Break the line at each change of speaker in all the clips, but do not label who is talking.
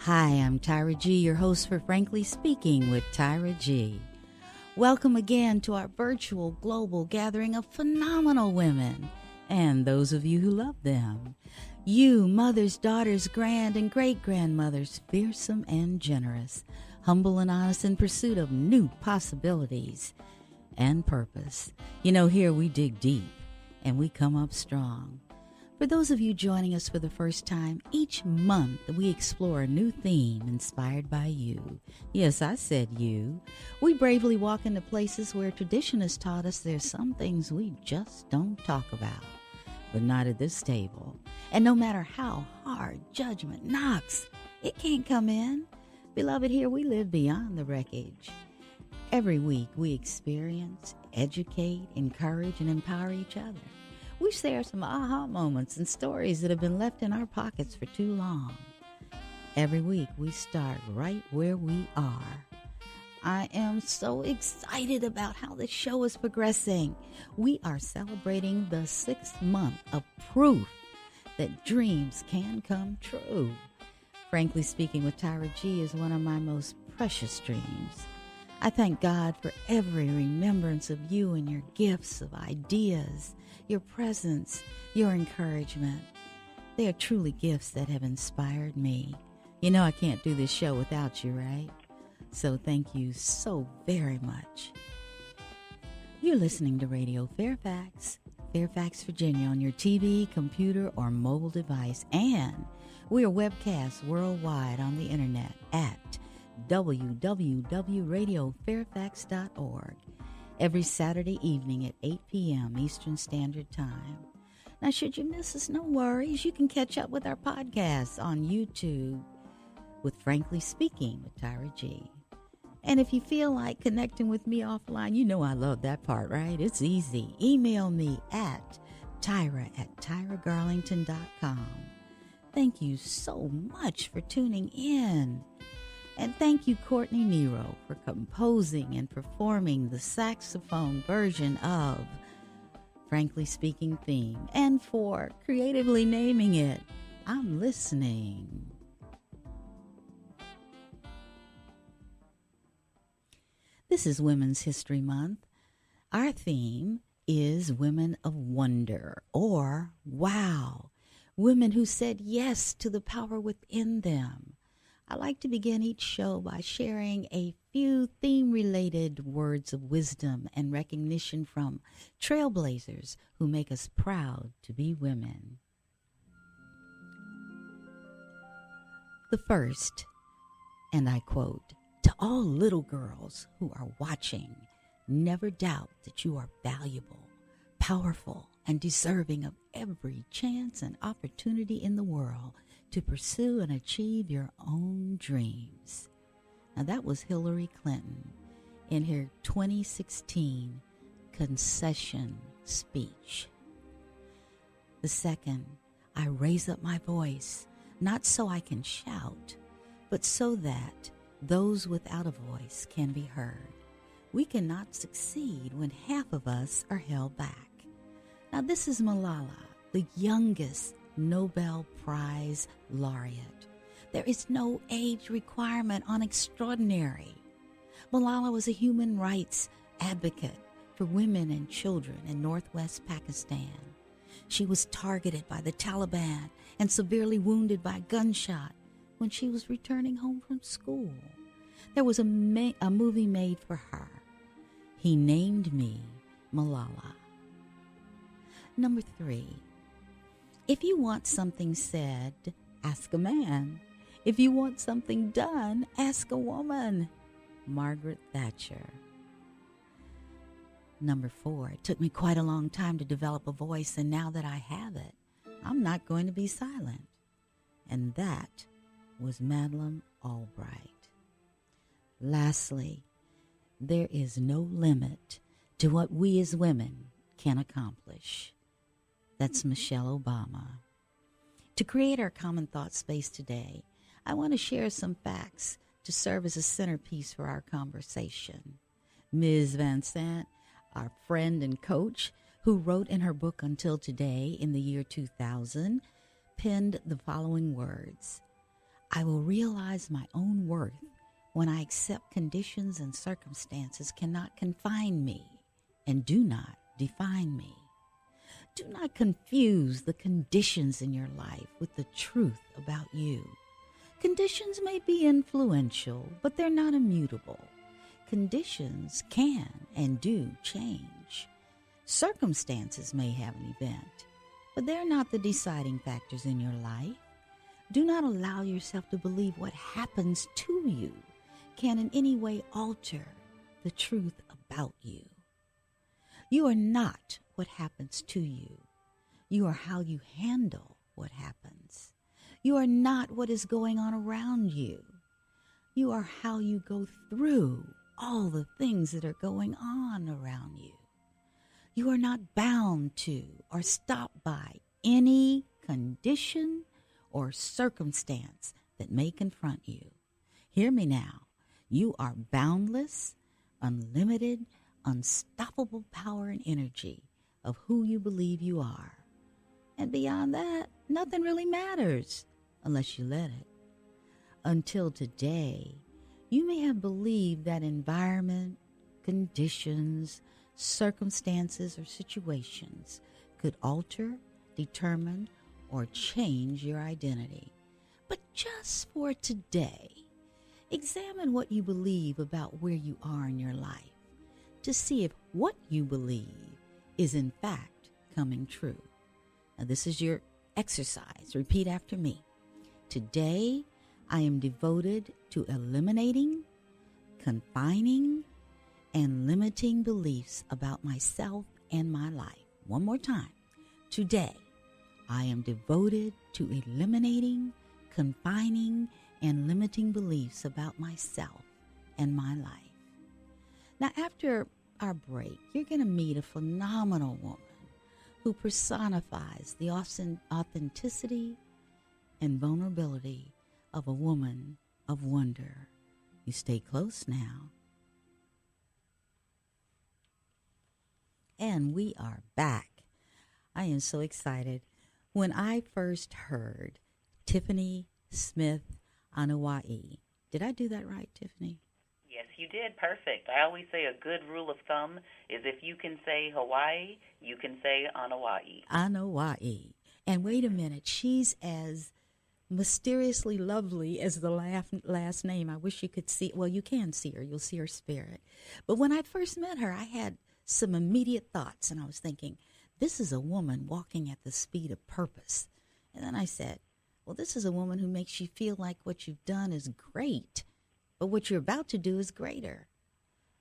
Hi, I'm Tyra G, your host for Frankly Speaking with Tyra G. Welcome again to our virtual global gathering of phenomenal women and those of you who love them. You, mothers, daughters, grand and great-grandmothers, fearsome and generous, humble and honest in pursuit of new possibilities and purpose. You know, here we dig deep and we come up strong. For those of you joining us for the first time, each month we explore a new theme inspired by you. Yes, I said you. We bravely walk into places where tradition has taught us there's some things we just don't talk about, but not at this table. And no matter how hard judgment knocks, it can't come in. Beloved, here we live beyond the wreckage. Every week we experience, educate, encourage, and empower each other. We share some aha moments and stories that have been left in our pockets for too long. Every week we start right where we are. I am so excited about how the show is progressing. We are celebrating the 6th month of proof that dreams can come true. Frankly Speaking with Tyra G is one of my most precious dreams. I thank God for every remembrance of you and your gifts of ideas, your presence, your encouragement. They are truly gifts that have inspired me. You know I can't do this show without you, right? So thank you so very much. You're listening to Radio Fairfax, Virginia, on your TV, computer, or mobile device. And we are webcast worldwide on the internet at www.radiofairfax.org every Saturday evening at 8 p.m. Eastern Standard Time. Now, should you miss us, no worries. You can catch up with our podcasts on YouTube with Frankly Speaking with Tyra G. And if you feel like connecting with me offline, you know I love that part, right? It's easy. Email me at tyra@tyragarlington.com. Thank you so much for tuning in. And thank you, Courtney Nero, for composing and performing the saxophone version of Frankly Speaking theme, and for creatively naming it, I'm Listening. This is Women's History Month. Our theme is Women of Wonder, or WOW, women who said yes to the power within them. I like to begin each show by sharing a few theme-related words of wisdom and recognition from trailblazers who make us proud to be women. The first, and I quote, "To all little girls who are watching, never doubt that you are valuable, powerful, and deserving of every chance and opportunity in the world to pursue and achieve your own dreams." Now that was Hillary Clinton in her 2016 concession speech. The second, I raise up my voice, not so I can shout, but so that those without a voice can be heard. We cannot succeed when half of us are held back. Now this is Malala, the youngest Nobel Prize laureate. There is no age requirement on extraordinary. Malala was a human rights advocate for women and children in northwest Pakistan. She was targeted by the Taliban and severely wounded by gunshot when she was returning home from school. There was a movie made for her. He named me Malala. Number 3. If you want something said, ask a man. If you want something done, ask a woman. Margaret Thatcher. Number 4. It took me quite a long time to develop a voice, and now that I have it, I'm not going to be silent. And that was Madeleine Albright. Lastly, there is no limit to what we as women can accomplish. That's Michelle Obama. To create our common thought space today, I want to share some facts to serve as a centerpiece for our conversation. Ms. Van Sant, our friend and coach, who wrote in her book Until Today in the year 2000, penned the following words: I will realize my own worth when I accept conditions and circumstances cannot confine me and do not define me. Do not confuse the conditions in your life with the truth about you. Conditions may be influential, but they're not immutable. Conditions can and do change. Circumstances may have an event, but they're not the deciding factors in your life. Do not allow yourself to believe what happens to you can in any way alter the truth about you. You are not what happens to you. You are how you handle what happens. You are not what is going on around you. You are how you go through all the things that are going on around you. You are not bound to or stopped by any condition or circumstance that may confront you. Hear me now. You are boundless, unlimited, unstoppable power and energy of who you believe you are. And beyond that, nothing really matters unless you let it. Until today, you may have believed that environment, conditions, circumstances, or situations could alter, determine, or change your identity. But just for today, examine what you believe about where you are in your life to see if what you believe is in fact coming true. Now, this is your exercise. Repeat after me. Today, I am devoted to eliminating, confining, and limiting beliefs about myself and my life. One more time. Today, I am devoted to eliminating, confining, and limiting beliefs about myself and my life. Now, after our break, you're going to meet a phenomenal woman who personifies the authenticity and vulnerability of a woman of wonder. You stay close now. And we are back. I am so excited. When I first heard Tiffany Smith Anoa'i, did I do that right, Tiffany?
Yes, you did. Perfect. I always say a good rule of thumb is if you can say Hawaii, you can say Anoa'i.
Anoa'i. And wait a minute, she's as mysteriously lovely as the last name. I wish you could see, well, you can see her. You'll see her spirit. But when I first met her, I had some immediate thoughts, and I was thinking, this is a woman walking at the speed of purpose. And then I said, well, this is a woman who makes you feel like what you've done is great, but what you're about to do is greater.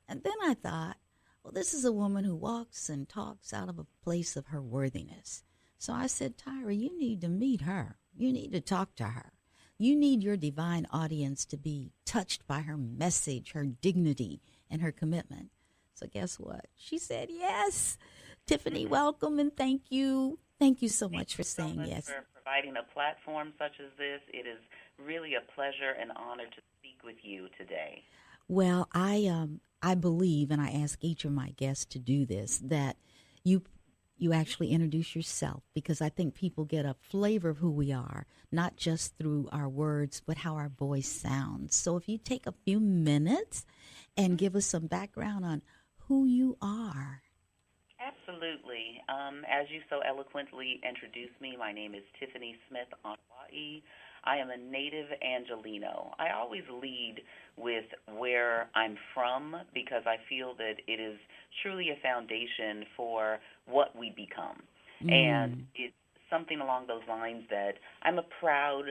And then I thought, well, this is a woman who walks and talks out of a place of her worthiness. So I said, Tyra, you need to meet her. You need to talk to her. You need your divine audience to be touched by her message, her dignity, and her commitment. So guess what? She said yes. Tiffany, welcome and thank you. Thank you so much for saying yes.
For providing a platform such as this. It is really a pleasure and honor to speak with you today.
Well, I believe, and I ask each of my guests to do this, that you actually introduce yourself, because I think people get a flavor of who we are, not just through our words, but how our voice sounds. So if you take a few minutes and give us some background on who you are.
Absolutely. As you so eloquently introduced me, my name is Tiffany Smith Anoa'i. I am a native Angelino. I always lead with where I'm from because I feel that it is truly a foundation for what we become. And it's something along those lines that I'm a proud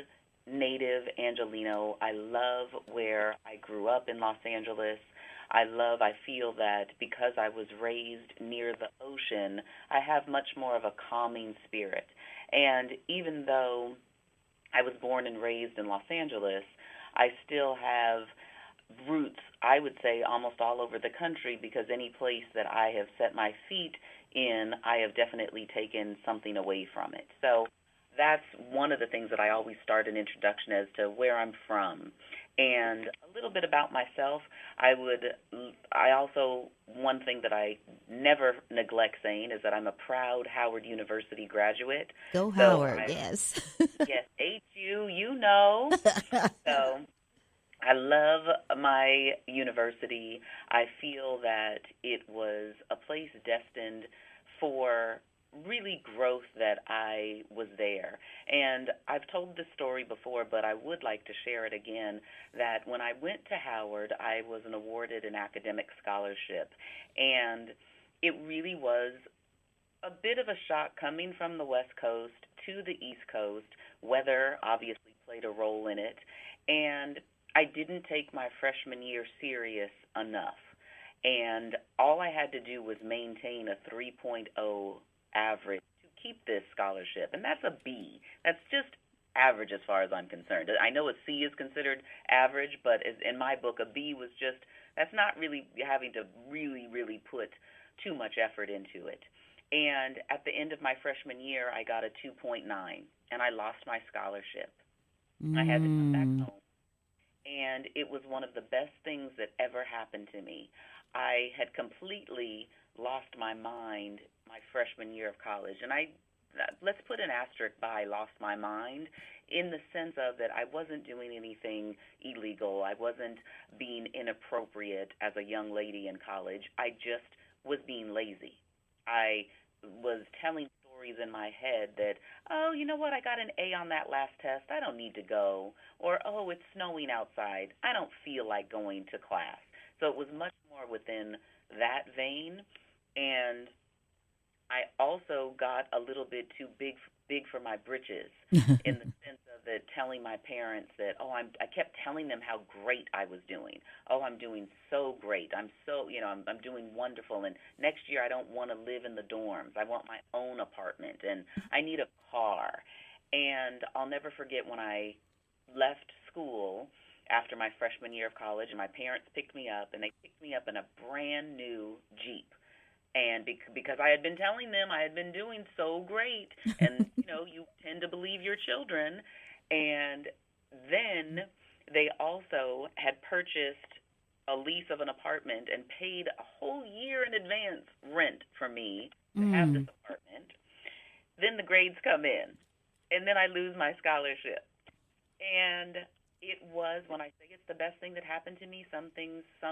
native Angelino. I love where I grew up in Los Angeles. I feel that because I was raised near the ocean, I have much more of a calming spirit. And even though I was born and raised in Los Angeles, I still have roots, I would say, almost all over the country, because any place that I have set my feet in, I have definitely taken something away from it. So that's one of the things that I always start an introduction as to where I'm from. And a little bit about myself, I also, one thing that I never neglect saying is that I'm a proud Howard University graduate.
Go
So
Howard, yes.
yes, HU, you know. So I love my university. I feel that it was a place destined for really growth that I was there. And I've told this story before, but I would like to share it again, that when I went to Howard, I was awarded an academic scholarship. And it really was a bit of a shock coming from the West Coast to the East Coast. Weather obviously played a role in it. And I didn't take my freshman year serious enough. And all I had to do was maintain a 3.0 average to keep this scholarship. And that's a B. That's just average as far as I'm concerned. I know a C is considered average, but in my book, a B was just, that's not really having to really put too much effort into it. And at the end of my freshman year, I got a 2.9, and I lost my scholarship. I had to come back home. And it was one of the best things that ever happened to me. I had completely lost my mind my freshman year of college. And let's put an asterisk by lost my mind in the sense of that I wasn't doing anything illegal. I wasn't being inappropriate as a young lady in college. I just was being lazy. I was telling stories in my head that, oh, you know what, I got an A on that last test. I don't need to go. Or, oh, it's snowing outside. I don't feel like going to class. So it was much more within that vein. And I also got a little bit too big for my britches in the sense of that telling my parents that, I kept telling them how great I was doing. Oh, I'm doing so great. I'm so, I'm doing wonderful. And next year I don't want to live in the dorms. I want my own apartment and I need a car. And I'll never forget when I left school after my freshman year of college and my parents picked me up, and they picked me up in a brand new Jeep. And because I had been telling them I had been doing so great, and, you tend to believe your children. And then they also had purchased a lease of an apartment and paid a whole year in advance rent for me to have this apartment. Then the grades come in, and then I lose my scholarship. And it was, when I say it's the best thing that happened to me, some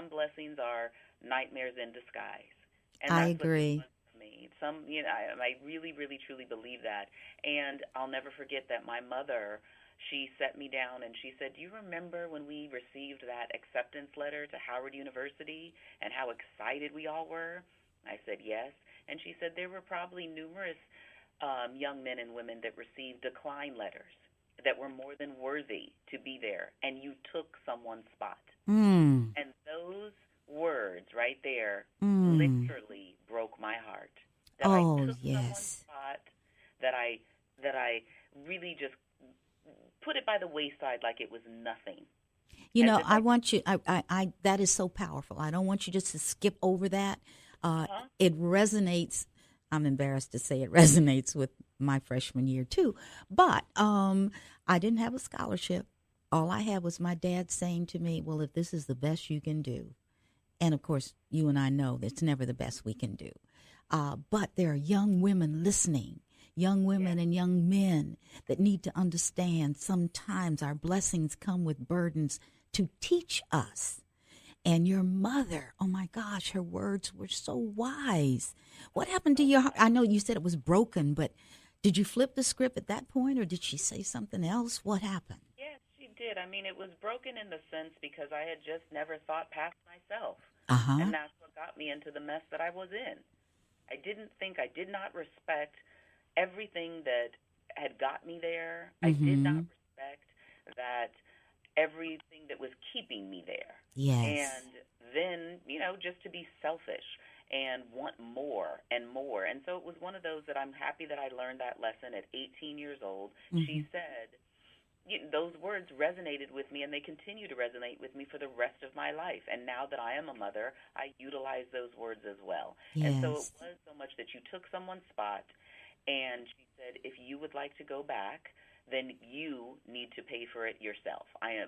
blessings are nightmares in disguise. And
I
that's
agree.
what it was for me. I really, really, truly believe that. And I'll never forget that my mother, she set me down and she said, do you remember when we received that acceptance letter to Howard University and how excited we all were? I said, yes. And she said there were probably numerous young men and women that received decline letters that were more than worthy to be there, and you took someone's spot. And those words right there literally broke my heart. That I took someone's spot, that I really just put it by the wayside like it was nothing.
I want you, I that is so powerful. I don't want you just to skip over that. It resonates. I'm embarrassed to say it resonates with my freshman year too. But I didn't have a scholarship. All I had was my dad saying to me, well, if this is the best you can do, and of course, you and I know that's never the best we can do. But there are young women listening, young women and young men that need to understand sometimes our blessings come with burdens to teach us. And your mother, oh my gosh, her words were so wise. What happened to your heart? I know you said it was broken, but did you flip the script at that point, or did she say something else? What happened?
Yes, she did. I mean, it was broken in the sense because I had just never thought past myself. And that's what got me into the mess that I was in. I did not respect everything that had got me there. I did not respect that everything that was keeping me there.
Yes.
And then, just to be selfish and want more and more. And so it was one of those that I'm happy that I learned that lesson at 18 years old. She said, those words resonated with me, and they continue to resonate with me for the rest of my life. And now that I am a mother, I utilize those words as well.
Yes.
And so it was so much that you took someone's spot, And she said, if you would like to go back, then you need to pay for it yourself.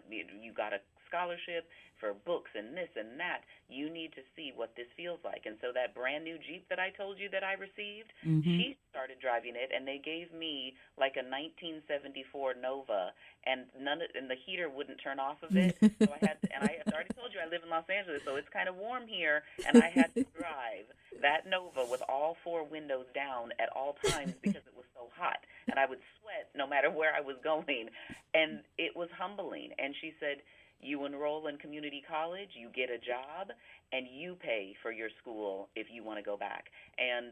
You got a scholarship for books and this and that. You need to see what this feels like. And so that brand new Jeep that I told you that I received, she started driving it, and they gave me like a 1974 Nova, and the heater wouldn't turn off of it. So I had already told you I live in Los Angeles, so it's kind of warm here, and I had to drive that Nova with all four windows down at all times because it was so hot, and I would sweat no matter where I was going, and it was humbling. And she said, you enroll in community college, you get a job, and you pay for your school if you want to go back. And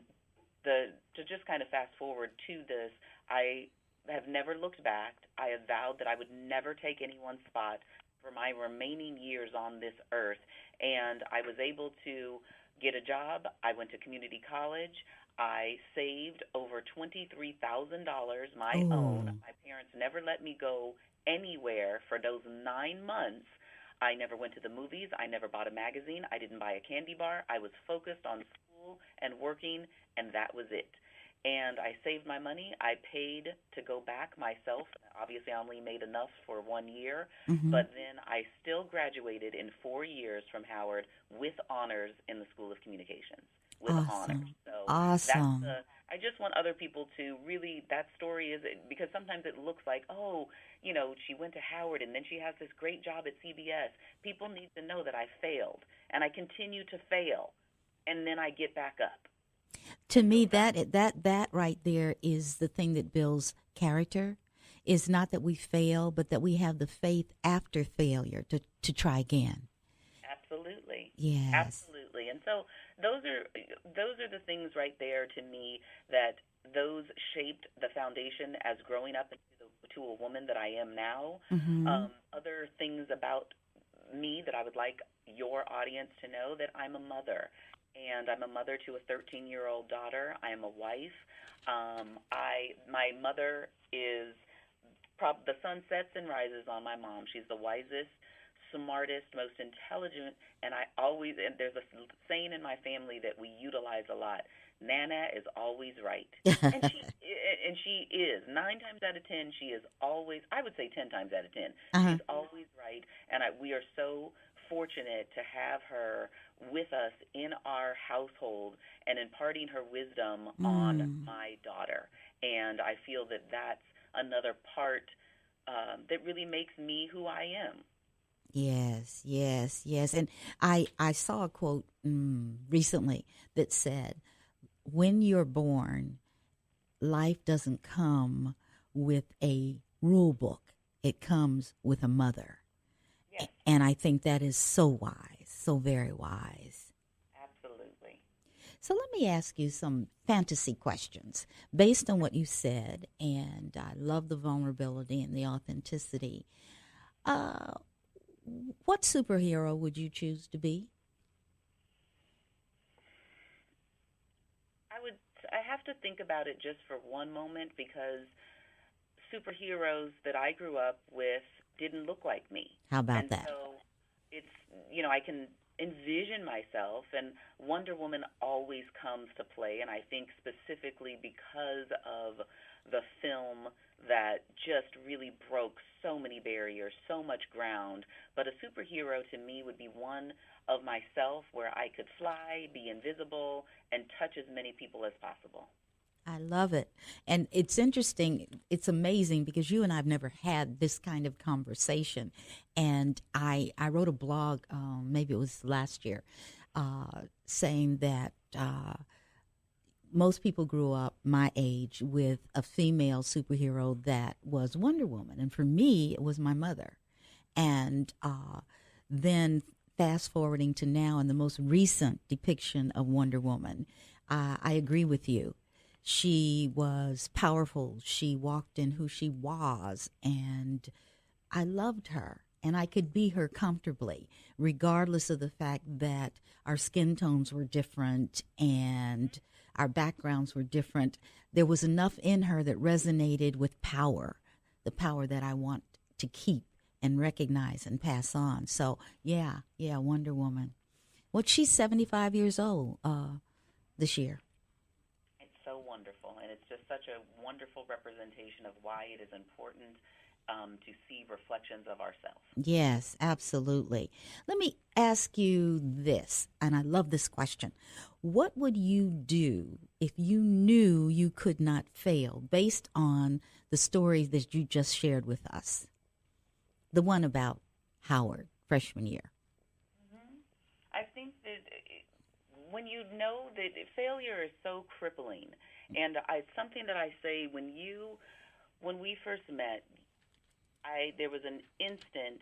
to just kind of fast forward to this, I have never looked back. I have vowed that I would never take anyone's spot for my remaining years on this earth, and I was able to get a job. I went to community college. I saved over $23,000 my own. My parents never let me go anywhere for those 9 months. I never went to the movies. I never bought a magazine. I didn't buy a candy bar. I was focused on school and working, and that was it. And I saved my money. I paid to go back myself. Obviously, I only made enough for 1 year, but then I still graduated in 4 years from Howard with honors in the School of Communications. With honors. So
Awesome.
I just want other people to really, that story is, because sometimes it looks like, oh, you know, she went to Howard and then she has this great job at CBS. People need to know that I failed, and I continue to fail, and then I get back up.
To me, that right there is the thing that builds character. Is not that we fail, but that we have the faith after failure to try again.
Absolutely.
Yes.
Absolutely. And so those are the things right there to me that those shaped the foundation as growing up to a woman that I am now. Other things about me that I would like your audience to know, that I'm a mother. And I'm a mother to a 13-year-old daughter. I am a wife. My mother is the sun sets and rises on my mom. She's the wisest, smartest, most intelligent, and there's a saying in my family that we utilize a lot. Nana is always right. And she is. 9 times out of 10, she is always, I would say 10 times out of 10, she's always right. And we are so fortunate to have her with us in our household and imparting her wisdom on my daughter. And I feel that that's another part that really makes me who I am.
Yes, yes, yes. And I saw a quote recently that said, when you're born, life doesn't come with a rule book. It comes with a mother.
Yes.
And I think that is so wise, so very wise.
Absolutely.
So let me ask you some fantasy questions based on what you said, and I love the vulnerability and the authenticity. What superhero would you choose to be?
I have to think about it just for one moment, because superheroes that I grew up with didn't look like me.
How about that?
So it's, I can envision myself, and Wonder Woman always comes to play, and I think specifically because of the film that just really broke so many barriers, so much ground. But a superhero to me would be one of myself where I could fly, be invisible, and touch as many people as possible.
I love it. And it's interesting. It's amazing because you and I have never had this kind of conversation. And I wrote a blog, maybe it was last year, saying that most people grew up my age with a female superhero that was Wonder Woman. And for me, it was my mother. And then fast forwarding to now and the most recent depiction of Wonder Woman, I agree with you. She was powerful. She walked in who she was, and I loved her. And I could be her comfortably, regardless of the fact that our skin tones were different and our backgrounds were different. There was enough in her that resonated with power, the power that I want to keep and recognize and pass on. So, yeah, Wonder Woman. Well, she's 75 years old this year.
so wonderful, and it's just such a wonderful representation of why it is important to see reflections of ourselves.
Yes, absolutely. Let me ask you this, and I love this question. What would you do if you knew you could not fail based on the story that you just shared with us? The one about Howard, freshman year.
hmm I think that when you know that failure is so crippling, and something that I say when we first met, there was an instant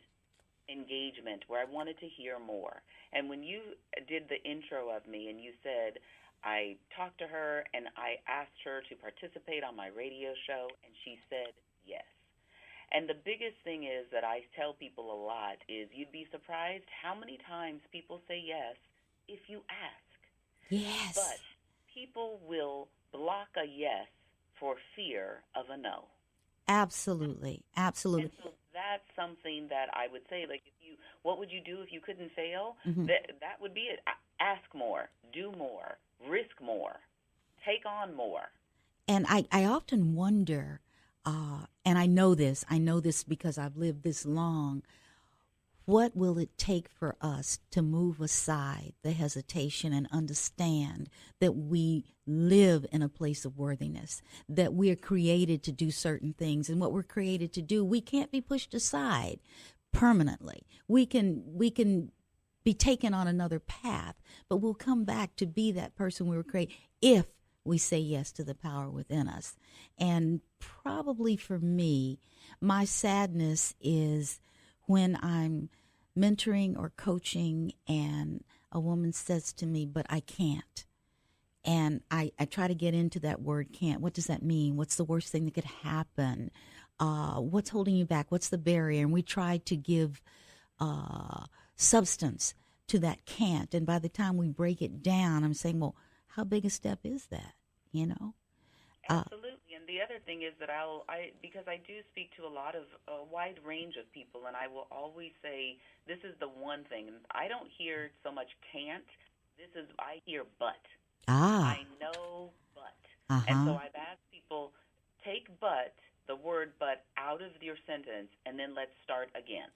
engagement where I wanted to hear more. And when you did the intro of me and you said, I talked to her and I asked her to participate on my radio show, and she said yes. And the biggest thing is that I tell people a lot is you'd be surprised how many times people say yes if you ask.
Yes.
But people will block a yes for fear of a no.
Absolutely. Absolutely.
And so that's something that I would say, like, what would you do if you couldn't fail?
Mm-hmm.
That would be it. Ask more, do more, risk more, take on more.
And I often wonder, and I know this because I've lived this long, what will it take for us to move aside the hesitation and understand that we live in a place of worthiness, that we're created to do certain things, and what we're created to do, we can't be pushed aside permanently. We can be taken on another path, but we'll come back to be that person we were created if we say yes to the power within us. And probably for me, my sadness is when I'm mentoring or coaching and a woman says to me, but I can't. And I try to get into that word can't. What does that mean? What's the worst thing that could happen? What's holding you back? What's the barrier? And we try to give substance to that can't. And by the time we break it down, I'm saying, well, how big a step is that? You know?
Absolutely. And the other thing is that because I do speak to a wide range of people, and I will always say, this is the one thing. I don't hear so much can't. I hear but. I know but. And so I've asked people, take but, the word but, out of your sentence, and then let's start again.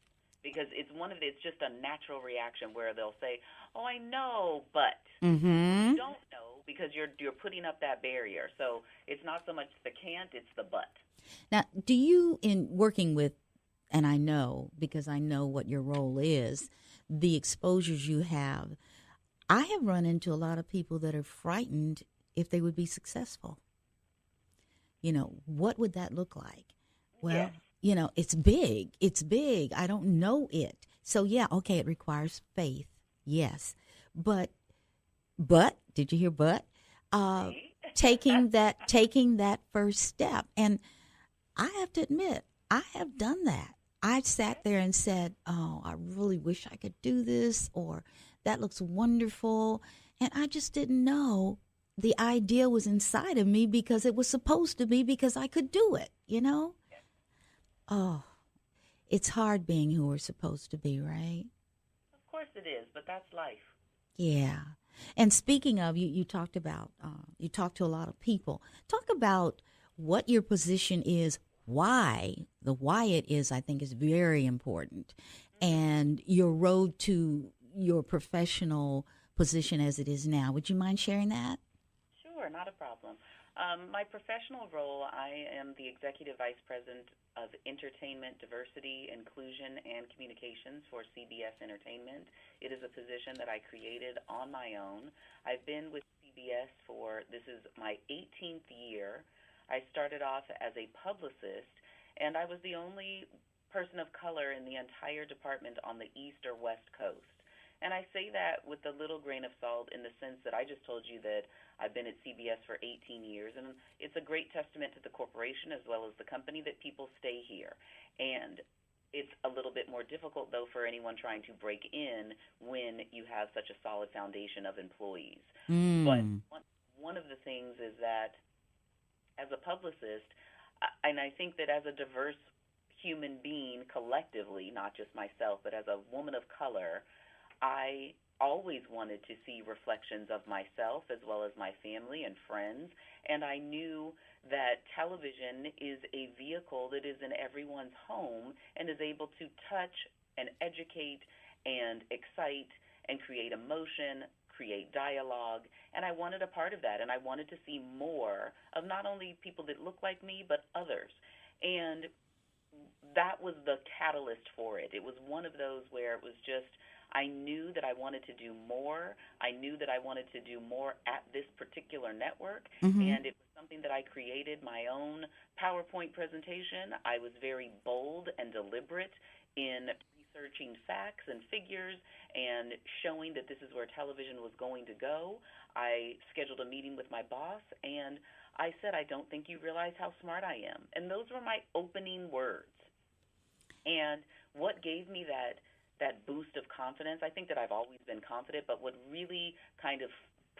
Because it's just a natural reaction where they'll say, oh, I know, but. You don't know because you're putting up that barrier. So it's not so much the can't, it's the but.
Now, do you, in working with, and I know because I know what your role is, the exposures you have, I have run into a lot of people that are frightened if they would be successful. You know, what would that look like? Well,
yes.
You know, it's big. It's big. I don't know it. So, yeah, okay, it requires faith. Yes. But, did you hear but? Taking that first step. And I have to admit, I have done that. I sat there and said, oh, I really wish I could do this, or that looks wonderful. And I just didn't know the idea was inside of me because it was supposed to be because I could do it, you know? Oh, it's hard being who we're supposed to be, right?
Of course it is, but that's life.
Yeah. And speaking of, you talked about, you talked to a lot of people. Talk about what your position is, why it is, I think, is very important, and your road to your professional position as it is now. Would you mind sharing that?
Sure, not a problem. My professional role, I am the Executive Vice President of Entertainment, Diversity, Inclusion, and Communications for CBS Entertainment. It is a position that I created on my own. I've been with CBS this is my 18th year. I started off as a publicist, and I was the only person of color in the entire department on the East or West Coast. And I say that with a little grain of salt in the sense that I just told you that I've been at CBS for 18 years, and it's a great testament to the corporation as well as the company that people stay here. And it's a little bit more difficult, though, for anyone trying to break in when you have such a solid foundation of employees. But one of the things is that as a publicist, and I think that as a diverse human being collectively, not just myself, but as a woman of color, I always wanted to see reflections of myself as well as my family and friends, and I knew that television is a vehicle that is in everyone's home and is able to touch and educate and excite and create emotion, create dialogue, and I wanted a part of that, and I wanted to see more of not only people that look like me, but others. And that was the catalyst for it. It was one of those where it was just, I knew that I wanted to do more. I knew that I wanted to do more at this particular network, and it was something that I created my own PowerPoint presentation. I was very bold and deliberate in researching facts and figures and showing that this is where television was going to go. I scheduled a meeting with my boss, and I said, I don't think you realize how smart I am. And those were my opening words. And what gave me that boost of confidence, I think that I've always been confident, but what really kind of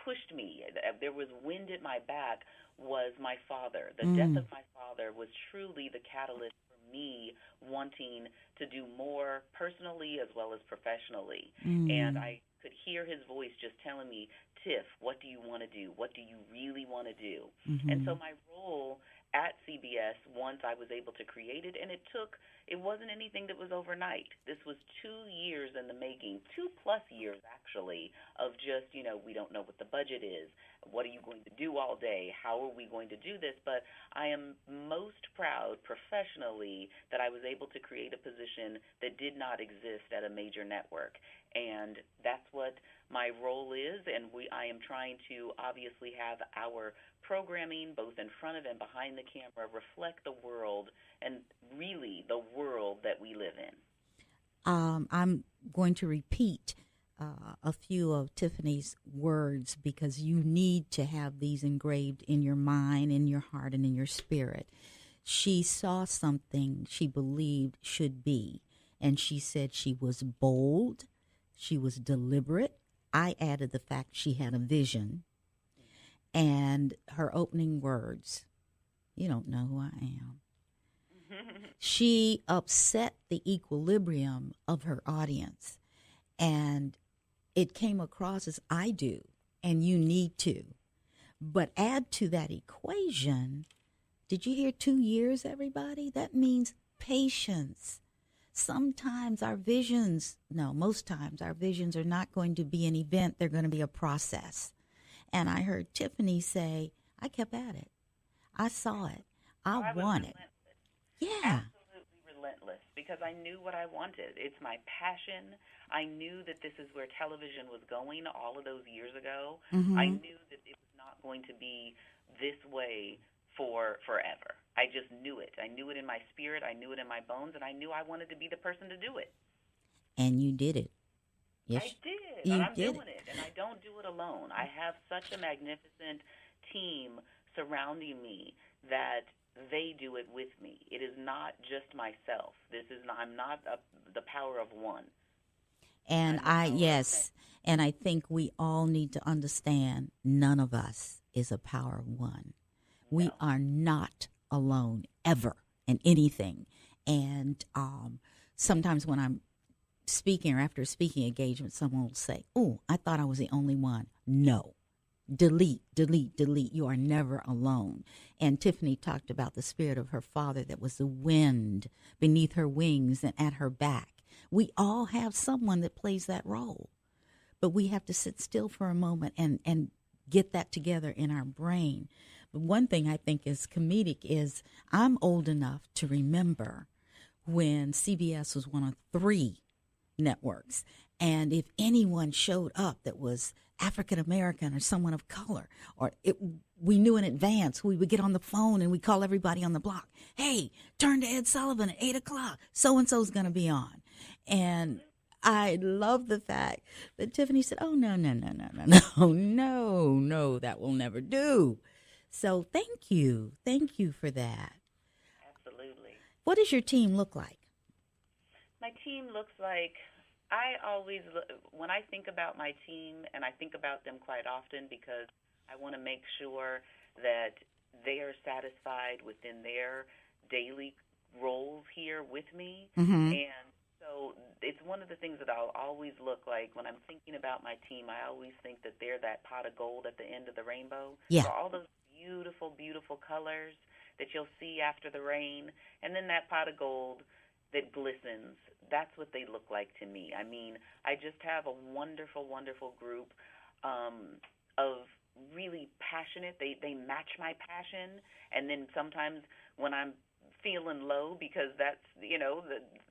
pushed me, there was wind at my back, was my father. The death of my father was truly the catalyst for me wanting to do more personally as well as professionally. And I could hear his voice just telling me, Tiff, what do you want to do? What do you really want to do? And so my role at CBS, once I was able to create it, and it wasn't anything that was overnight. This was 2 years in the making, 2+ years actually, of just, we don't know what the budget is. What are you going to do all day? How are we going to do this? But I am most proud professionally that I was able to create a position that did not exist at a major network. And that's what my role is, and I am trying to obviously have our programming, both in front of and behind the camera, reflect the world, and really the world that we live in.
I'm going to repeat a few of Tiffany's words because you need to have these engraved in your mind, in your heart, and in your spirit. She saw something she believed should be, and she said she was bold, she was deliberate. I added the fact she had a vision. And her opening words, you don't know who I am. She upset the equilibrium of her audience. And it came across as I do, and you need to. But add to that equation, did you hear 2 years, everybody? That means patience. Sometimes most times our visions are not going to be an event. They're going to be a process. And I heard Tiffany say, I kept at it. I saw it. I wanted. Yeah.
Absolutely relentless, because I knew what I wanted. It's my passion. I knew that this is where television was going all of those years ago. I knew that it was not going to be this way for forever. I just knew it. I knew it in my spirit. I knew it in my bones, and I knew I wanted to be the person to do it.
And you did it. Yes,
I did, and I'm doing it, and I don't do it alone. I have such a magnificent team surrounding me that they do it with me. It is not just myself. I'm not the power of one.
And and I think we all need to understand none of us is a power of one. No. We are not alone ever in anything. And sometimes when I'm speaking or after a speaking engagement, someone will say, "Oh, I thought I was the only one." No. Delete. You are never alone. And Tiffany talked about the spirit of her father that was the wind beneath her wings and at her back. We all have someone that plays that role. But we have to sit still for a moment and get that together in our brain. But one thing I think is comedic is I'm old enough to remember when CBS was one of 3 networks. And if anyone showed up that was African American or someone of color, we knew in advance, we would get on the phone and we call everybody on the block. Hey, turn to Ed Sullivan at 8:00. So-and-so's going to be on. And I love the fact that Tiffany said, oh, no, that will never do. So thank you for that.
Absolutely.
What does your team look like?
My team looks like, when I think about my team, and I think about them quite often because I want to make sure that they are satisfied within their daily roles here with me. And So it's one of the things that I'll always look like when I'm thinking about my team. I always think that they're that pot of gold at the end of the rainbow.
Yeah.
So all those beautiful, beautiful colors that you'll see after the rain, and then that pot of gold that glistens. That's what they look like to me. I mean, I just have a wonderful, wonderful group of really passionate. They match my passion, and then sometimes when I'm feeling low, because that's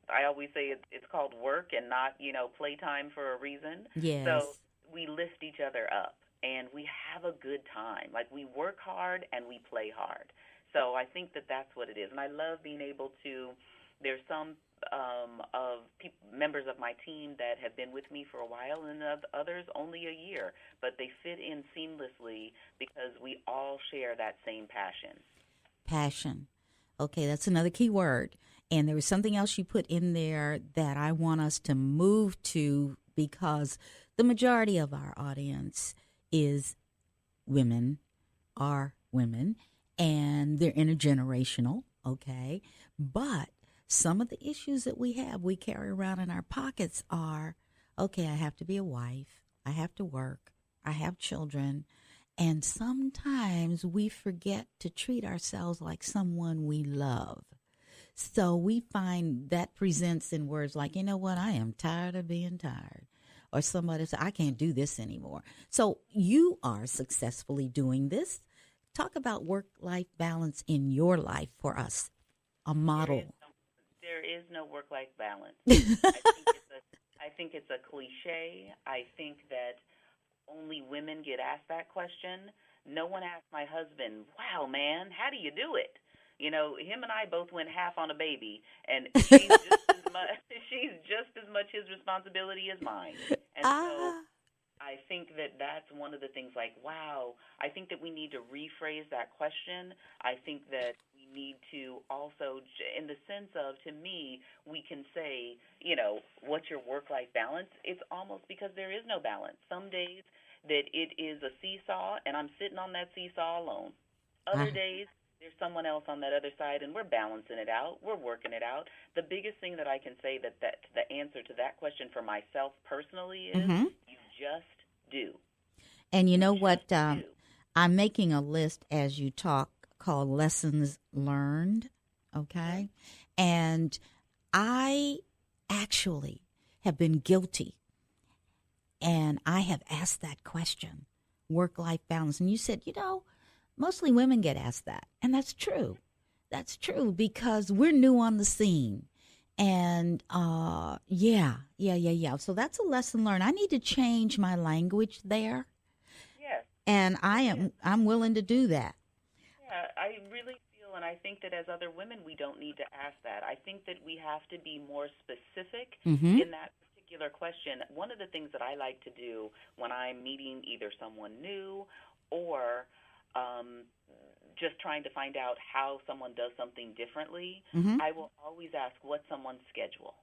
I always say it's called work and not playtime for a reason. So
Yes.
we lift each other up and we have a good time. Like we work hard and we play hard. So I think that that's what it is, and I love being able to. There's some members of my team that have been with me for a while, and others only a year, but they fit in seamlessly because we all share that same passion.
Passion. Okay, that's another key word. And there was something else you put in there that I want us to move to, because the majority of our audience is women, are women, and they're intergenerational, okay? But some of the issues that we carry around in our pockets are, okay, I have to be a wife, I have to work, I have children, and sometimes we forget to treat ourselves like someone we love. So we find that presents in words like, you know what, I am tired of being tired. Or somebody says, I can't do this anymore. So you are successfully doing this. Talk about work-life balance in your life for us, a model.
There is no work-life balance. I think it's a cliche. I think that only women get asked that question. No one asked my husband, wow, man, how do you do it? Him and I both went half on a baby, and she's just as much his responsibility as mine. And so I think that that's one of the things, like, wow, I think that we need to rephrase that question. I think that we need to also, in the sense of, to me, we can say, what's your work-life balance? It's almost because there is no balance. Some days that it is a seesaw, and I'm sitting on that seesaw alone. Other days, there's someone else on that other side, and we're balancing it out. We're working it out. The biggest thing that I can say that the answer to that question for myself personally is you just do.
And you know what? I'm making a list as you talk called Lessons Learned, okay? And I actually have been guilty, and I have asked that question, work-life balance. And you said, mostly women get asked that. And that's true. That's true, because we're new on the scene. And yeah. So that's a lesson learned. I need to change my language there.
Yes.
And I'm willing to do that.
Yeah, I really feel, and I think that as other women, we don't need to ask that. I think that we have to be more specific in that particular question. One of the things that I like to do when I'm meeting either someone new or just trying to find out how someone does something differently, I will always ask, what's someone's schedule?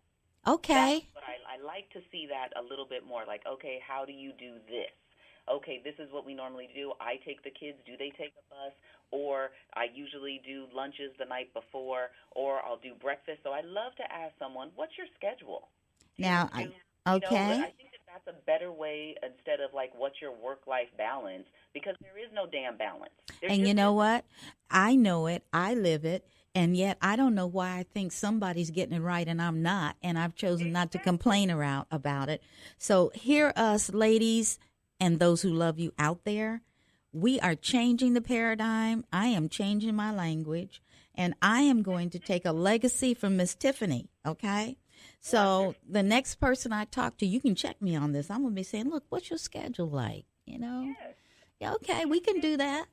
Okay.
But I like to see that a little bit more, like, okay, how do you do this? Okay, this is what we normally do. I take the kids. Do they take a bus? Or I usually do lunches the night before, or I'll do breakfast. So I love to ask someone, what's your schedule?
Okay.
I think that's a better way, instead of like, what's your work-life balance? Because there is no damn balance.
And you know what? I know it. I live it. And yet I don't know why I think somebody's getting it right and I'm not. And I've chosen not to complain about it. So hear us, ladies, and those who love you out there. We are changing the paradigm. I am changing my language. And I am going to take a legacy from Miss Tiffany, okay? So the next person I talk to, you can check me on this. I'm going to be saying, look, what's your schedule like?
Yes.
Yeah, okay, we can do that.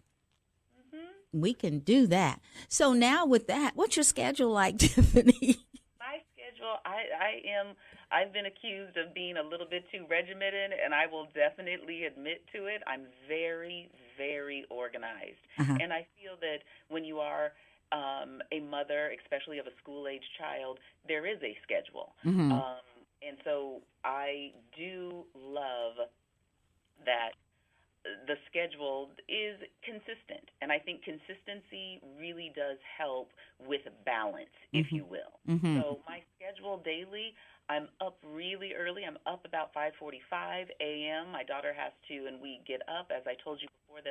We can do that. So now with that, what's your schedule like, Tiffany?
My schedule, I've been accused of being a little bit too regimented, and I will definitely admit to it. I'm very, very organized. And I feel that when you are a mother, especially of a school-age child, there is a schedule. And so I do love that the schedule is consistent. And I think consistency really does help with balance, if you will. So my schedule daily, I'm up really early. I'm up about 5:45 a.m. My daughter has to, and we get up, as I told you before,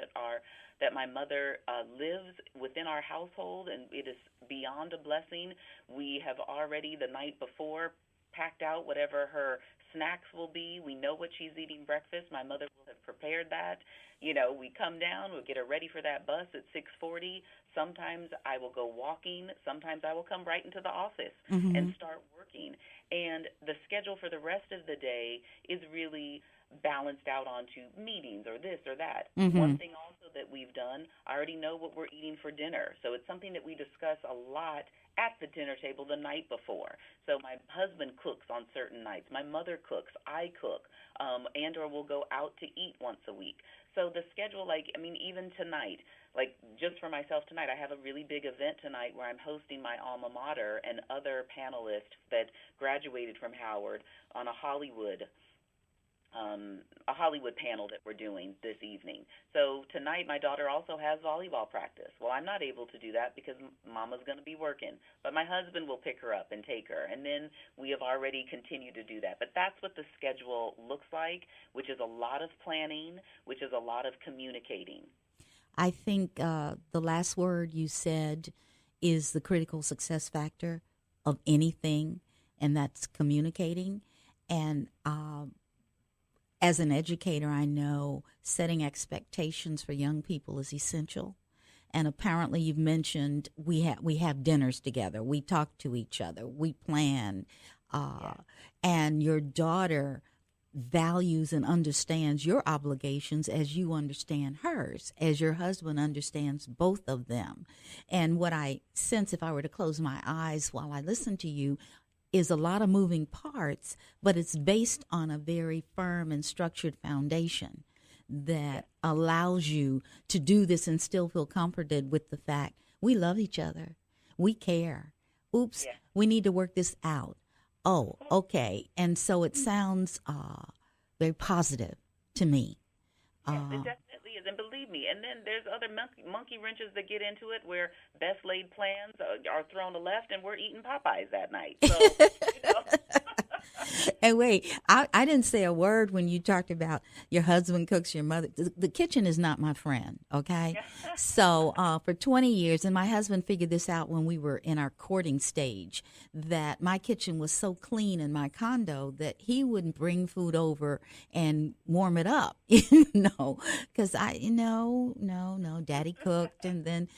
that my mother lives within our household, and it is beyond a blessing. We have already the night before packed out whatever her snacks will be. We know what she's eating breakfast. My mother will have prepared that. We come down, we'll get her ready for that bus at 6:40. Sometimes I will go walking. Sometimes I will come right into the office and start working. And the schedule for the rest of the day is really balanced out onto meetings or this or that. One thing also that we've done, I already know what we're eating for dinner. So it's something that we discuss a lot at the dinner table the night before. So my husband cooks on certain nights. My mother cooks. I cook. And or we'll go out to eat once a week. So the schedule, even tonight, just for myself tonight, I have a really big event tonight where I'm hosting my alma mater and other panelists that graduated from Howard on a Hollywood panel that we're doing this evening. So tonight my daughter also has volleyball practice. Well, I'm not able to do that because Mama's going to be working, but my husband will pick her up and take her, and then we have already continued to do that. But that's what the schedule looks like, which is a lot of planning, which is a lot of communicating.
I think the last word you said is the critical success factor of anything, and that's communicating. And as an educator, I know setting expectations for young people is essential. And apparently you've mentioned we have dinners together. We talk to each other. We plan. And your daughter values and understands your obligations as you understand hers, as your husband understands both of them. And what I sense, if I were to close my eyes while I listen to you, is a lot of moving parts, but it's based on a very firm and structured foundation that allows you to do this and still feel comforted with the fact we love each other. We care. Oops, we need to work this out. Oh, okay. And so it sounds very positive to me.
Yes, it definitely is. And believe me, and then there's other monkey wrenches that get into it where best laid plans are thrown to left and we're eating Popeyes that night. So,
And wait, I didn't say a word when you talked about your husband cooks, your mother. The kitchen is not my friend, okay? So for 20 years, and my husband figured this out when we were in our courting stage, that my kitchen was so clean in my condo that he wouldn't bring food over and warm it up, because no, Daddy cooked, and then,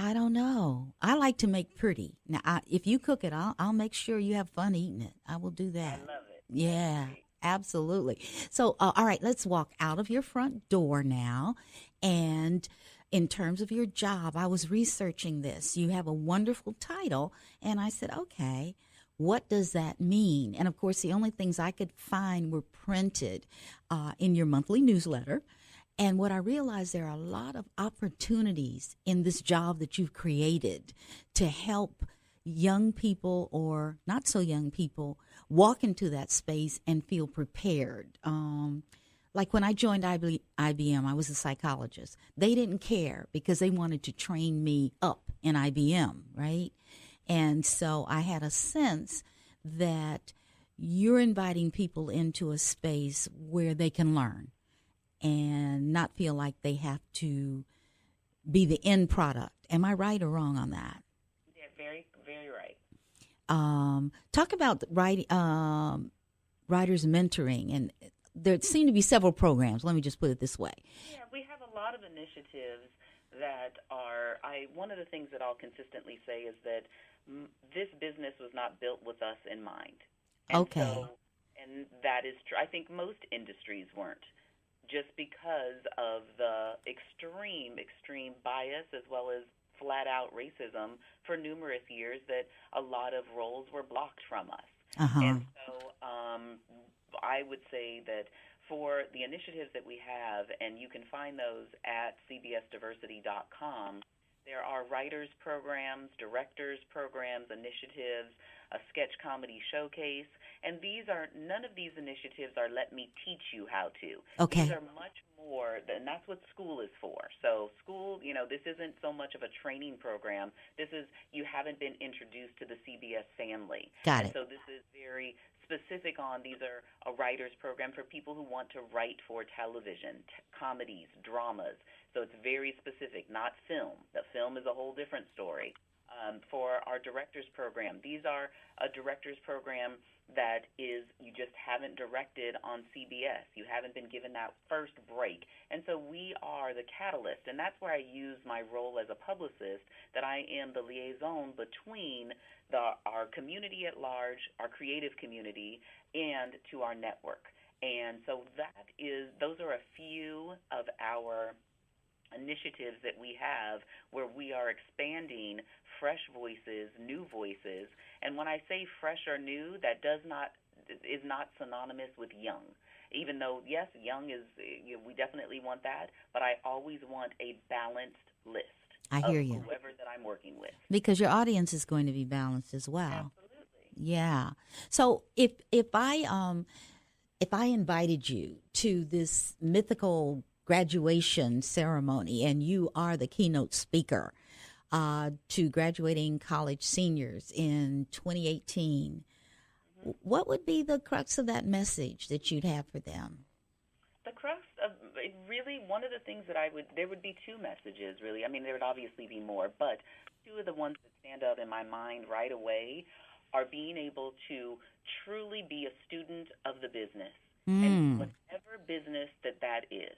I don't know. I like to make pretty. Now, if you cook it, I'll make sure you have fun eating it. I will do that.
I love it.
Yeah, absolutely. So, all right, let's walk out of your front door now. And in terms of your job, I was researching this. You have a wonderful title. And I said, okay, what does that mean? And, of course, the only things I could find were printed in your monthly newsletter. And what I realized, there are a lot of opportunities in this job that you've created to help young people or not so young people walk into that space and feel prepared. Like when I joined IBM, I was a psychologist. They didn't care because they wanted to train me up in IBM, right? And so I had a sense that you're inviting people into a space where they can learn and not feel like they have to be the end product. Am I right or wrong on that?
Yeah, very, very right.
Talk about writers mentoring, and there seem to be several programs. Let me just put it this way.
Yeah, we have a lot of initiatives that are, one of the things that I'll consistently say is that this business was not built with us in mind. And and that is true. I think most industries weren't, just because of the extreme bias as well as flat-out racism for numerous years, that a lot of roles were blocked from us. And so I would say that for the initiatives that we have, and you can find those at cbsdiversity.com, There are writers programs, directors programs, initiatives, a sketch comedy showcase, and none of these initiatives are let me teach you how to. These
Okay.
are much more, and that's what school is for. So school, this isn't so much of a training program. This is, you haven't been introduced to the CBS family.
Got
And
it.
so this is very specific on, these are a writer's program for people who want to write for television, comedies, dramas. So it's very specific, not film. The film is a whole different story. For our director's program, these are a director's program that is, you just haven't directed on CBS. You haven't been given that first break. And so we are the catalyst, and that's where I use my role as a publicist, that I am the liaison between our community at large, our creative community, and to our network. And so those are a few of our initiatives that we have where we are expanding fresh voices, new voices. And when I say fresh or new, that is not synonymous with young. Even though, yes, young is, we definitely want that, but I always want a balanced list
I
of
hear you.
whoever that I'm working with.
Because your audience is going to be balanced as well.
Absolutely.
Yeah. So if I invited you to this mythical graduation ceremony and you are the keynote speaker to graduating college seniors in 2018, what would be the crux of that message that you'd have for them?
The crux of it, really, one of the things that there would be two messages, really. I mean, there would obviously be more, but two of the ones that stand out in my mind right away are being able to truly be a student of the business. And whatever business that is.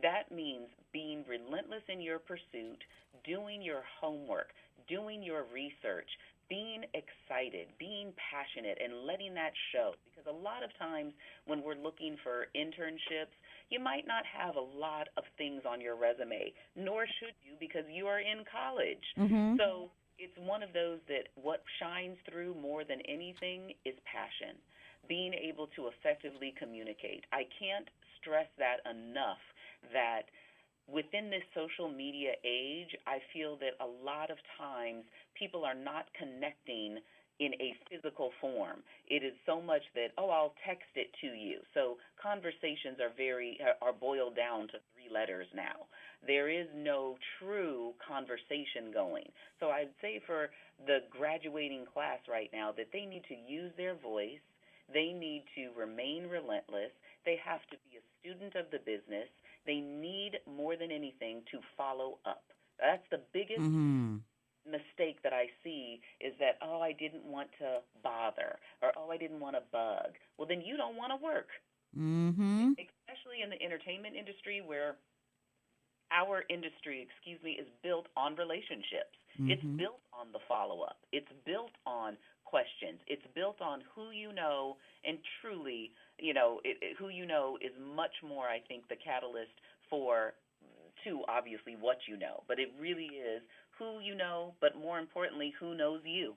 That means being relentless in your pursuit, doing your homework, doing your research, being excited, being passionate, and letting that show. Because a lot of times when we're looking for internships, you might not have a lot of things on your resume, nor should you, because you are in college.
Mm-hmm.
So it's one of those that what shines through more than anything is passion, being able to effectively communicate. I can't stress that enough, that within this social media age, I feel that a lot of times people are not connecting in a physical form. It is so much that, I'll text it to you. So conversations are boiled down to 3 letters now. There is no true conversation going. So I'd say for the graduating class right now that they need to use their voice. They need to remain relentless. They have to be a student of the business. They need, more than anything, to follow up. That's the biggest mistake that I see, is that, I didn't want to bother, or, I didn't want to bug. Well, then you don't want to work.
Mm-hmm.
Especially in the entertainment industry, where our industry, is built on relationships. Mm-hmm. It's built on the follow-up. It's built on questions. It's built on who you know, and truly, who you know is much more, I think, the catalyst to obviously what you know. But it really is who you know, but more importantly, who knows you.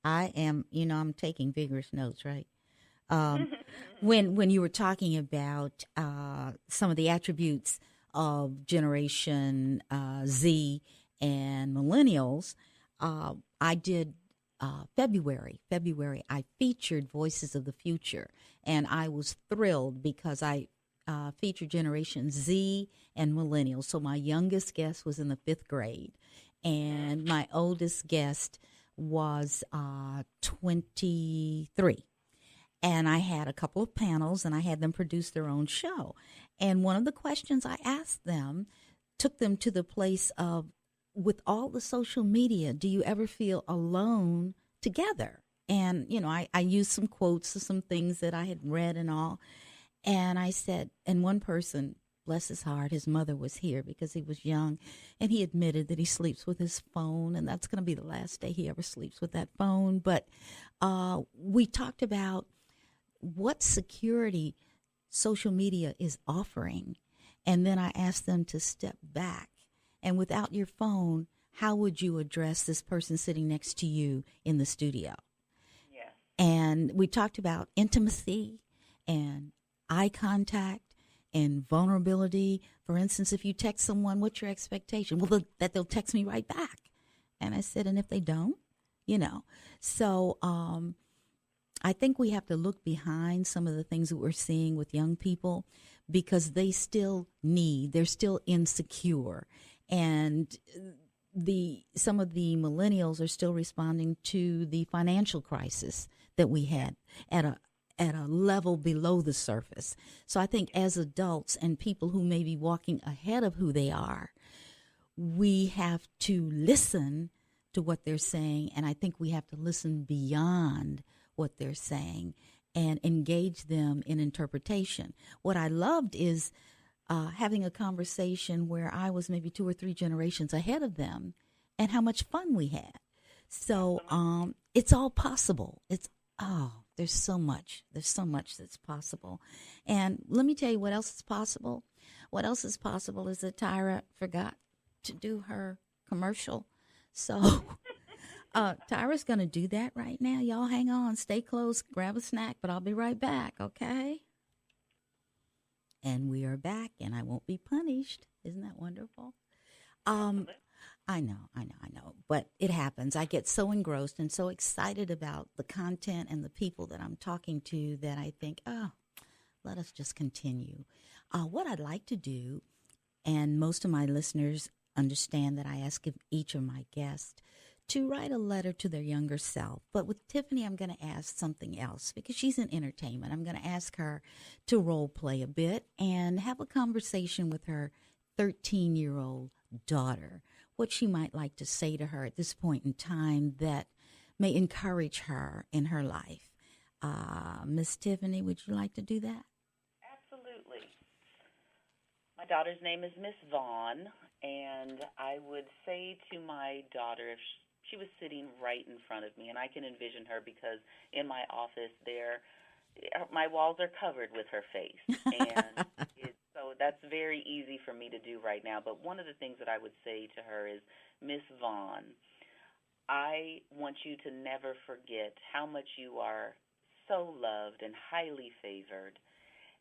I'm taking vigorous notes, right? When you were talking about some of the attributes of Generation Z and millennials, I did February, I featured Voices of the Future, and I was thrilled because I featured Generation Z and millennials. So my youngest guest was in the 5th grade, and my oldest guest was 23. And I had a couple of panels, and I had them produce their own show. And one of the questions I asked them took them to the place of, with all the social media, do you ever feel alone together? And, I used some quotes of some things that I had read and all. And I said, and one person, bless his heart, his mother was here because he was young, and he admitted that he sleeps with his phone, and that's going to be the last day he ever sleeps with that phone. But we talked about what security social media is offering. And then I asked them to step back. And without your phone, how would you address this person sitting next to you in the studio?
Yes.
And we talked about intimacy and eye contact and vulnerability. For instance, if you text someone, what's your expectation? Well, that they'll text me right back. And I said, and if they don't, you know. So I think we have to look behind some of the things that we're seeing with young people, because they're still insecure. And some of the millennials are still responding to the financial crisis that we had at a level below the surface. So I think as adults and people who may be walking ahead of who they are, we have to listen to what they're saying, and I think we have to listen beyond what they're saying and engage them in interpretation. What I loved is having a conversation where I was maybe 2 or 3 generations ahead of them, and how much fun we had. So it's all possible. There's so much that's possible. And let me tell you what else is possible. What else is possible is that Tyra forgot to do her commercial. So Tyra's going to do that right now. Y'all hang on, stay close, grab a snack, but I'll be right back, okay? And we are back, and I won't be punished. Isn't that wonderful? I know. But it happens. I get so engrossed and so excited about the content and the people that I'm talking to that I think, let us just continue. What I'd like to do, and most of my listeners understand that I ask each of my guests to write a letter to their younger self. But with Tiffany, I'm going to ask something else because she's in entertainment. I'm going to ask her to role play a bit and have a conversation with her 13-year-old daughter, what she might like to say to her at this point in time that may encourage her in her life. Miss Tiffany, would you like to do that?
Absolutely. My daughter's name is Miss Vaughn, and I would say to my daughter, if she was sitting right in front of me, and I can envision her because in my office my walls are covered with her face, and so that's very easy for me to do right now. But one of the things that I would say to her is, Miss Vaughn, I want you to never forget how much you are so loved and highly favored,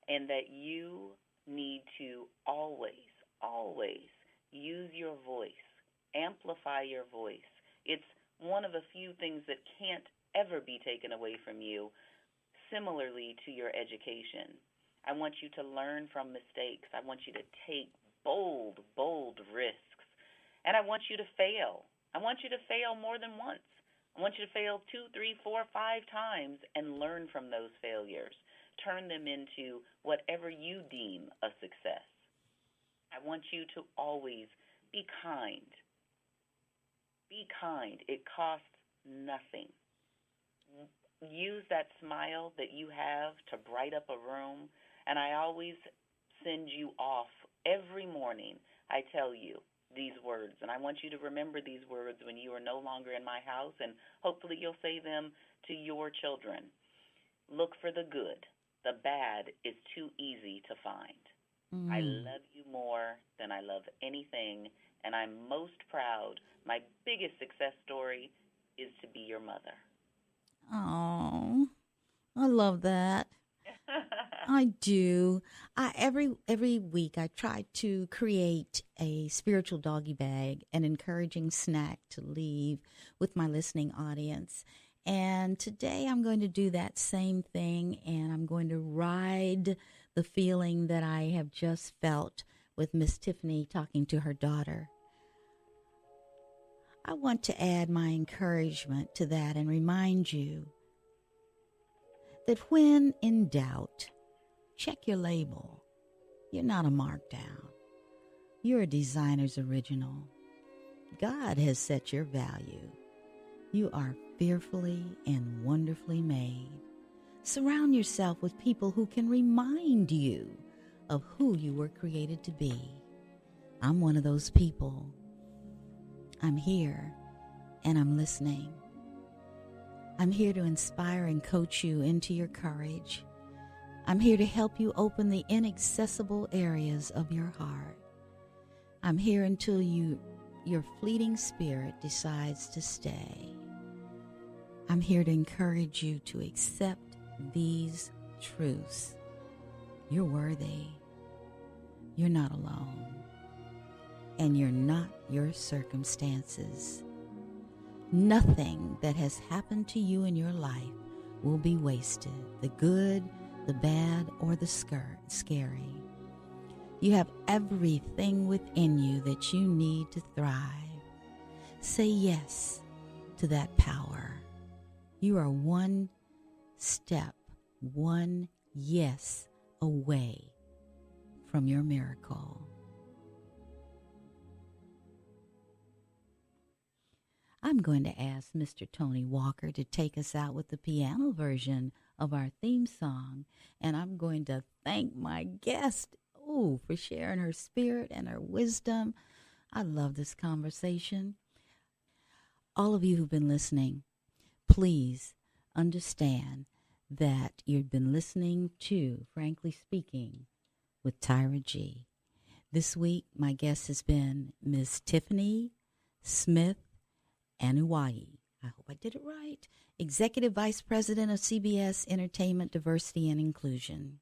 and that you need to always, always use your voice, amplify your voice. It's one of the few things that can't ever be taken away from you, similarly to your education. I want you to learn from mistakes. I want you to take bold, bold risks. And I want you to fail. I want you to fail more than once. I want you to fail 2, 3, 4, 5 times and learn from those failures. Turn them into whatever you deem a success. I want you to always be kind. Be kind. It costs nothing. Use that smile that you have to bright up a room. And I always send you off every morning. I tell you these words, and I want you to remember these words when you are no longer in my house, and hopefully you'll say them to your children. Look for the good. The bad is too easy to find. I love you more than I love anything, and I'm most proud. My biggest success story is to be your mother.
Oh, I love that. I do. Every week I try to create a spiritual doggy bag, an encouraging snack to leave with my listening audience. And today I'm going to do that same thing, and I'm going to ride the feeling that I have just felt with Miss Tiffany talking to her daughter. I want to add my encouragement to that and remind you that when in doubt, check your label. You're not a markdown. You're a designer's original. God has set your value. You are fearfully and wonderfully made. Surround yourself with people who can remind you of who you were created to be. I'm one of those people. I'm here and I'm listening. I'm here to inspire and coach you into your courage. I'm here to help you open the inaccessible areas of your heart. I'm here until your fleeting spirit decides to stay. I'm here to encourage you to accept these truths. You're worthy. you're not alone. And you're not your circumstances. Nothing that has happened to you in your life will be wasted. The good, the bad, or the scary. You have everything within you that you need to thrive. Say yes to that power. You are one step, one yes away from your miracle. I'm going to ask Mr. Tony Walker to take us out with the piano version of our theme song, and I'm going to thank my guest, for sharing her spirit and her wisdom. I love this conversation. All of you who've been listening, please understand that you've been listening to Frankly Speaking with Tyra G. This week, my guest has been Ms. Tiffany Smith Anoa'i. I hope I did it right. Executive Vice President of CBS Entertainment Diversity and Inclusion.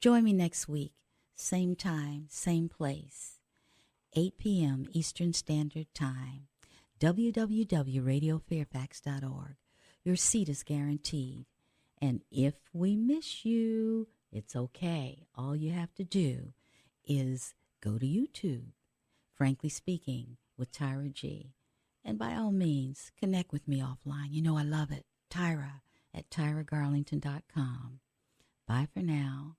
Join me next week, same time, same place, 8 p.m. Eastern Standard Time, www.radiofairfax.org. Your seat is guaranteed. And if we miss you, it's okay. All you have to do is go to YouTube, Frankly Speaking with Tyra G. And by all means, connect with me offline. You know I love it. Tyra at TyraGarlington.com. Bye for now.